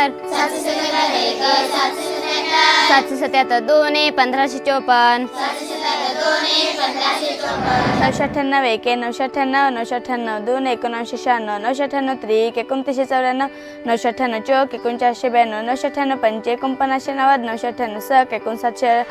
1 777 2 1554 998 1 998 998 2 1996 998 3 2994 998 4 4992 998 5 4990 998 6 5700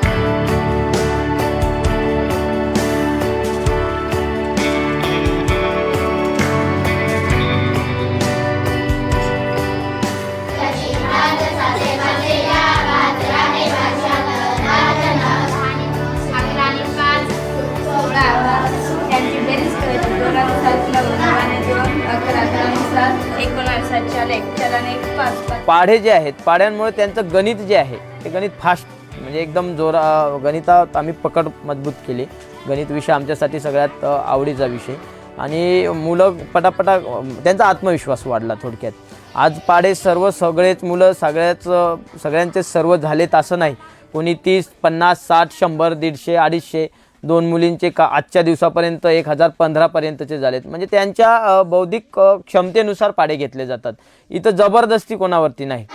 पाढे जे आहेत पाढ्यांमुळे त्यांचं गणित जे आहे ते गणित फास्ट म्हणजे एकदम गणितात आम्ही पकड मजबूत केली. गणित विषय आमच्यासाठी सगळ्यात आवडीचा विषय आणि मुलं पटापटा त्यांचा आत्मविश्वास वाढला. थोडक्यात आज पाढे सगळेच मुलं सगळ्यांचे सर्व झालेत असं नाही. कोणी 30 50 60 100 150 250 2 मुलींचे आजच्या दिवसापर्यंत 1015 पर्यंतचे झालेत. म्हणजे त्यांच्या बौद्धिक क्षमतेनुसार पाढे घेतले जातात. इथं जबरदस्ती कोणावरती नाही.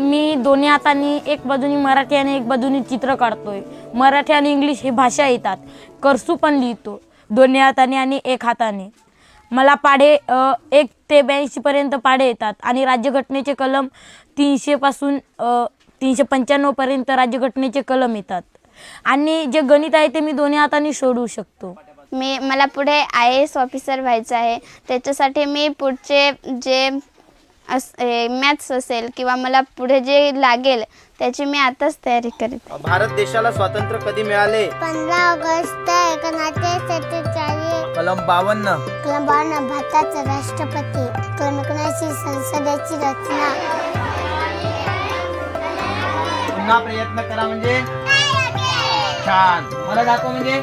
मी दोन्ही हातांनी एक बाजूनी मराठी आणि एक बाजूनी चित्र काढतोय. मराठी आणि इंग्लिश ही भाषा येतात. कर्सू पण लिहितो दोन्ही हाताने आणि एक हाताने. मला पाढे 1 ते 82 पर्यंत पाढे येतात आणि राज्यघटनेचे कलम 300 पासून 395 पर्यंत राज्यघटनेचे कलम येतात. आणि जे गणित आहे ते मी दोन्ही हाताने सोडवू शकतो. मला पुढे IAS ऑफिसर व्हायचं आहे. त्याच्यासाठी मी पुढचे जे मॅथ्स असेल किंवा मला पुढे जे लागेल त्याची मी आताच तयारी करते. भारत देशाला स्वातंत्र्य कधी मिळाले? 15 ऑगस्ट 1947. कलम 52. कलम 52 भारताचा राष्ट्रपती. कोणकोणाची संसदेची रचना. पुन्हा प्रयत्न करा म्हणजे छान. मला दाखव म्हणजे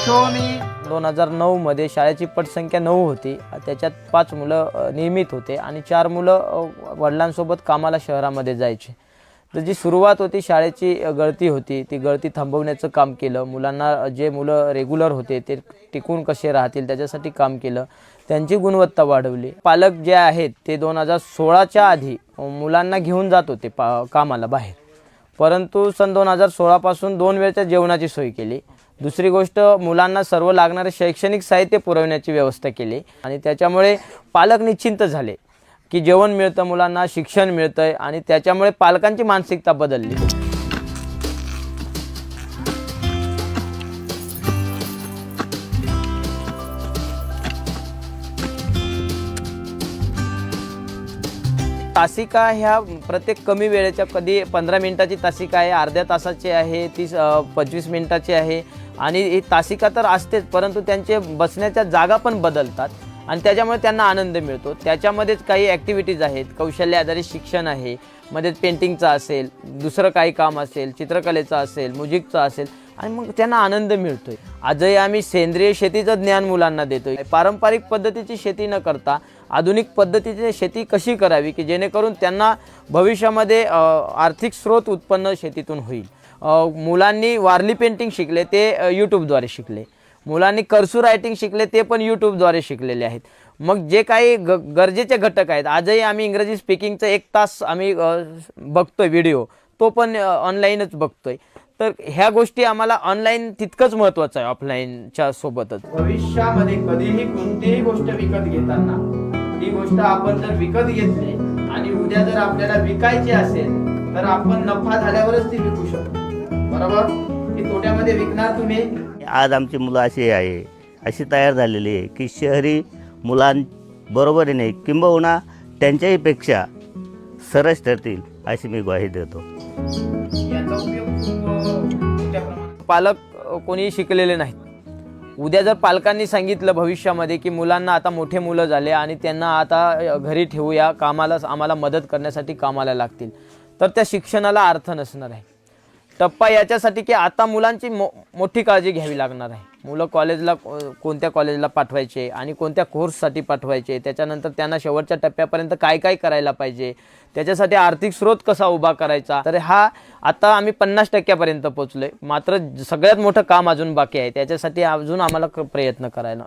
शो मी. 2009 मध्ये शाळेची पटसंख्या 9 होती. त्याच्यात 5 मुलं नियमित होते आणि 4 मुलं वडिलांसोबत कामाला शहरामध्ये जायचे. तर जी सुरुवात होती शाळेची गळती होती ती गळती थांबवण्याचं काम केलं. मुलांना जे मुलं रेग्युलर होते ते टिकून कसे राहतील त्याच्यासाठी काम केलं. त्यांची गुणवत्ता वाढवली. पालक जे आहेत ते 2016च्या आधी मुलांना घेऊन जात होते कामाला बाहेर. परंतु सन 2016 पासून 2 वेळच्या जेवणाची सोय केली. दुसरी गोष्ट मुलांना सर्व लागणारे शैक्षणिक साहित्य पुरवण्याची व्यवस्था केली आणि त्याच्यामुळे पालक निश्चिंत झाले की जेवण मिळतं मुलांना, शिक्षण मिळतंय आणि त्याच्यामुळे पालकांची मानसिकता बदलली. तासिका ह्या प्रत्येक कमी वेळेच्या कधी 15 मिनिटाची तासिका आहे, अर्ध्या तासाची आहे, 25 मिनिटाची आहे आणि ही तासिका तर असतेच परंतु त्यांचे बसण्याच्या जागा पण बदलतात आणि त्याच्यामुळे त्यांना आनंद मिळतो. त्याच्यामध्येच काही ॲक्टिव्हिटीज आहेत, कौशल्य आधारित शिक्षण आहे, मध्येच पेंटिंगचं असेल, दुसरं काही काम असेल, चित्रकलेचं असेल, म्युझिकचं असेल आणि मग त्यांना आनंद मिळतोय. आजही आम्ही सेंद्रिय शेतीचं ज्ञान मुलांना देतोय. पारंपरिक पद्धतीची शेती न करता आधुनिक पद्धतीची शेती कशी करावी की जेणेकरून त्यांना भविष्यामध्ये आर्थिक स्रोत उत्पन्न शेतीतून होईल. मुलांनी वारली पेंटिंग शिकले ते यूट्यूबद्वारे शिकले. मुलांनी कर्सू रायटिंग शिकले ते पण यूट्यूबद्वारे शिकलेले आहेत. मग जे काही गरजेचे घटक आहेत आजही आम्ही इंग्रजी स्पीकिंगचं 1 तास आम्ही बघतोय व्हिडिओ, तो पण ऑनलाईनच बघतोय. तर ह्या गोष्टी आम्हाला ऑनलाईन तितकंच महत्त्वाचं आहे ऑफलाईनच्या सोबतच. भविष्यामध्ये कधीही कोणतीही गोष्ट विकत घेताना ती गोष्ट आपण जर विकत घेतली आणि उद्या जर आपल्याला विकायची असेल तर आपण नफा झाल्यावरच ती विकू शकतो. बरोबर? की तोट्यामध्ये विकणार तुम्ही. आज आमची मुलं अशी तयार झालेली आहे की शहरी मुलांबरोबरीने किंबहुना त्यांच्याही पेक्षा सरस ठरतील अशी मी ग्वाही देतो. पालक कोणी शिकलेले नाहीत. उद्या जर पालकांनी सांगितलं भविष्यामध्ये की मुलांना आता मोठे मुलं झाले आणि त्यांना आता घरी ठेवूया, आम्हाला मदत करण्यासाठी कामाला लागतील, तर त्या शिक्षणाला अर्थ नसणार आहे. टप्पा याच्यासाठी की आता मुलांची मोठी काळजी घ्यावी लागणार आहे. मुलं कॉलेजला कोणत्या कॉलेजला पाठवायचे आणि कोणत्या कोर्ससाठी पाठवायचे, त्याच्यानंतर त्यांना शेवटच्या टप्प्यापर्यंत काय काय करायला पाहिजे, त्याच्यासाठी आर्थिक स्रोत कसा उभा करायचा. तर हा आता आम्ही 50% पोहोचलोय. मात्र सगळ्यात मोठं काम अजून बाकी आहे. त्याच्यासाठी अजून आम्हाला प्रयत्न करायला